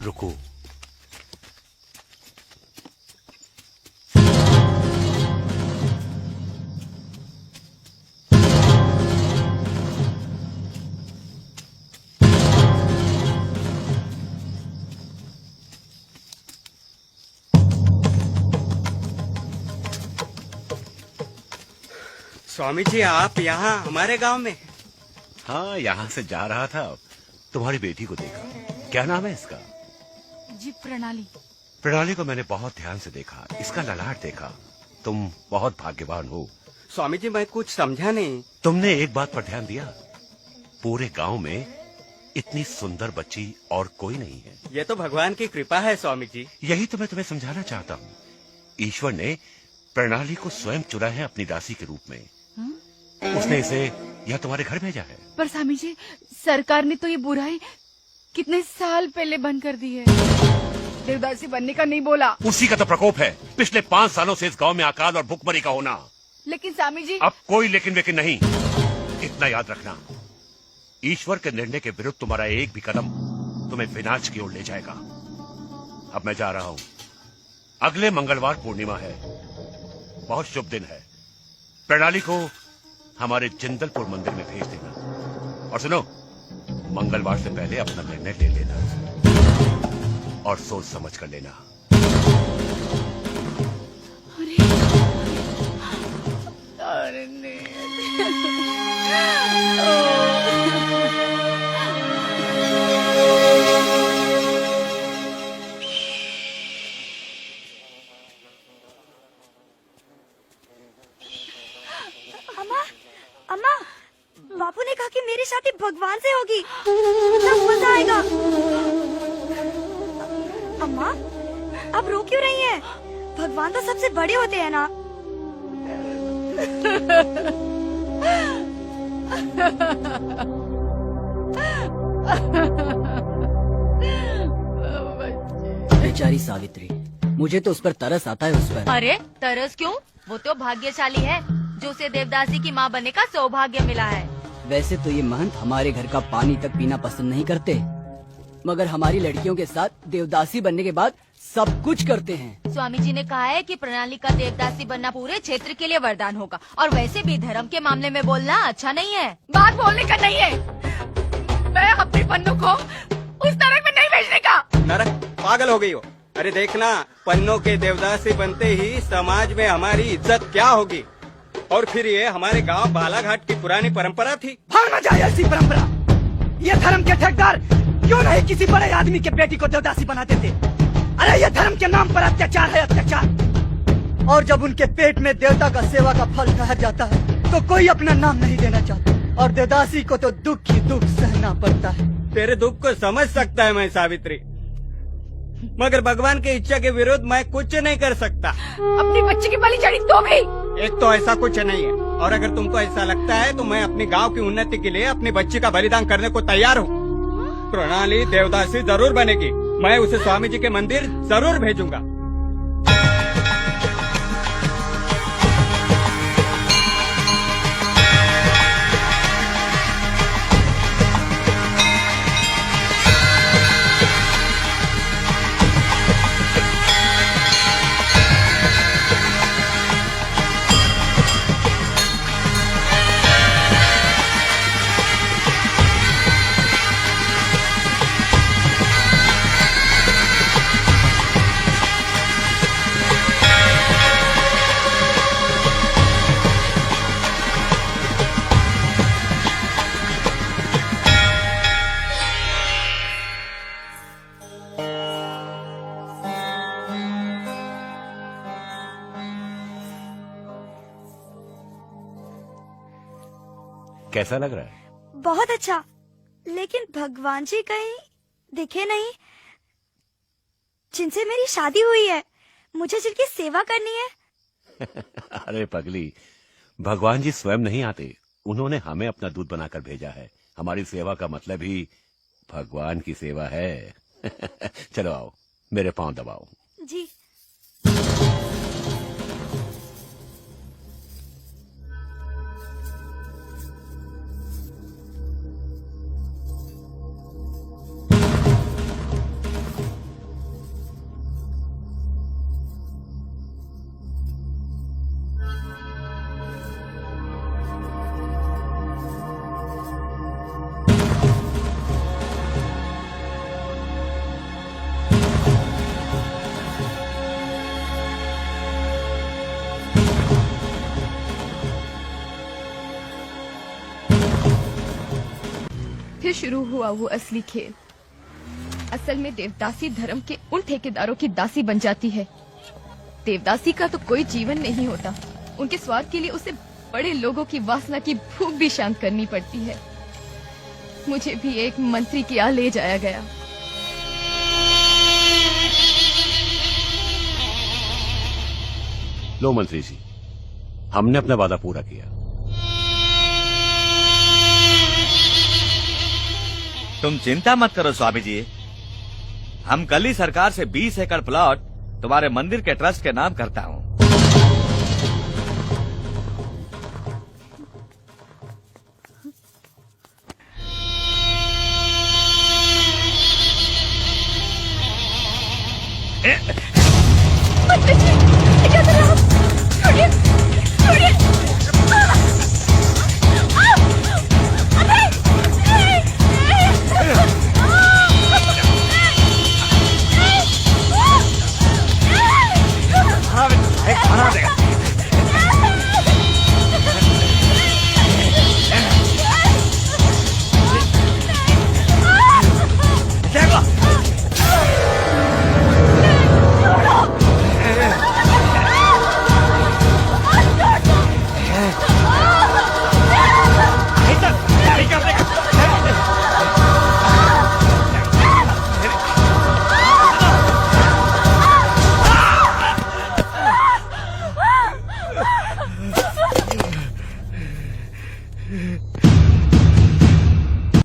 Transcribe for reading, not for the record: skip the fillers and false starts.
रुको। स्वामी जी, आप यहाँ हमारे गांव में? हाँ, यहाँ से जा रहा था, तुम्हारी बेटी को देखा। क्या नाम है इसका? जी प्रणाली। प्रणाली को मैंने बहुत ध्यान से देखा, इसका ललाट देखा। तुम बहुत भाग्यवान हो। स्वामी जी, मैं कुछ समझा नहीं। तुमने एक बात पर ध्यान दिया, पूरे गांव में इतनी सुंदर बच्ची और कोई नहीं है। ये तो भगवान की कृपा है स्वामी जी। यही तो मैं तुम्हें समझाना चाहता हूँ। ईश्वर ने प्रणाली को स्वयं चुना है अपनी दासी के रूप में। उसने इसे यह तुम्हारे घर भेजा है। पर स्वामी जी, सरकार ने तो ये बुराई कितने साल पहले बंद कर दी है। देवदासी बनने का नहीं बोला। उसी का तो प्रकोप है, पिछले 5 सालों से इस गांव में अकाल और भुखमरी का होना। लेकिन स्वामी जी, अब कोई लेकिन वेकिन नहीं। इतना याद रखना, ईश्वर के निर्णय के विरुद्ध तुम्हारा एक भी कदम तुम्हें विनाश की ओर ले जाएगा। अब मैं जा रहा हूँ। अगले मंगलवार पूर्णिमा है, बहुत शुभ दिन है। प्रणाली को हमारे जिंदलपुर मंदिर में भेज देना। और सुनो, मंगलवार से पहले अपना निर्णय ले लेना और सोच समझ कर लेना। अरे नहीं। अम्मा, बापू ने कहा कि मेरी शादी भगवान से होगी, तब मजा आएगा। अम्मा, आप रो क्यों रही हैं? भगवान तो सबसे बड़े होते हैं ना। बेचारी सावित्री, मुझे तो उस पर तरस आता है। उस पर अरे तरस क्यों? वो तो भाग्यशाली है जो उसे देवदासी की माँ बनने का सौभाग्य मिला है। वैसे तो ये महंत हमारे घर का पानी तक पीना पसंद नहीं करते, मगर हमारी लड़कियों के साथ देवदासी बनने के बाद सब कुछ करते हैं। स्वामी जी ने कहा है कि प्रणाली का देवदासी बनना पूरे क्षेत्र के लिए वरदान होगा। और वैसे भी धर्म के मामले में बोलना अच्छा नहीं है। बात बोलने का नहीं है। मैं अपनी पन्नू को उस नरक में नहीं भेजने का। नरक? पागल हो गई हो? अरे देखना, पन्नों के देवदासी बनते ही समाज में हमारी इज्जत क्या होगी। और फिर ये हमारे गांव बालाघाट की पुरानी परंपरा थी। भागना चाहिए ऐसी परंपरा। ये धर्म के ठेकेदार क्यों नहीं किसी बड़े आदमी के बेटी को देवदासी बनाते थे? अरे ये धर्म के नाम पर अत्याचार है, अत्याचार। और जब उनके पेट में देवता का सेवा का फल ठहर जाता है तो कोई अपना नाम नहीं देना चाहता, और देवदासी को तो दुख ही दुख सहना पड़ता है। तेरे दुख को समझ सकता है मैं सावित्री, मगर भगवान की इच्छा के विरुद्ध मैं कुछ नहीं कर सकता। अपनी बच्ची की बलि चढ़ी तो भी। एक तो ऐसा कुछ नहीं है, और अगर तुमको ऐसा लगता है तो मैं अपने गांव की उन्नति के लिए अपनी बच्ची का बलिदान करने को तैयार हूँ। प्रणाली देवदासी जरूर बनेगी। मैं उसे स्वामी जी के मंदिर जरूर भेजूंगा। कैसा लग रहा है? बहुत अच्छा, लेकिन भगवान जी कहीं दिखे नहीं जिनसे मेरी शादी हुई है, मुझे जिनकी सेवा करनी है। अरे पगली, भगवान जी स्वयं नहीं आते, उन्होंने हमें अपना दूध बनाकर भेजा है। हमारी सेवा का मतलब ही भगवान की सेवा है। चलो आओ, मेरे पांव दबाओ। जी। शुरू हुआ वो असली खेल। असल में देवदासी धर्म के उन ठेकेदारों की दासी बन जाती है। देवदासी का तो कोई जीवन नहीं होता, उनके स्वाद के लिए उसे बड़े लोगों की वासना की भूख भी शांत करनी पड़ती है। मुझे भी एक मंत्री की यहाँ ले जाया गया। लो मंत्री जी, हमने अपना वादा पूरा किया। तुम चिंता मत करो स्वामी जी, हम कल ही सरकार से 20 एकड़ प्लॉट तुम्हारे मंदिर के ट्रस्ट के नाम करता हूँ।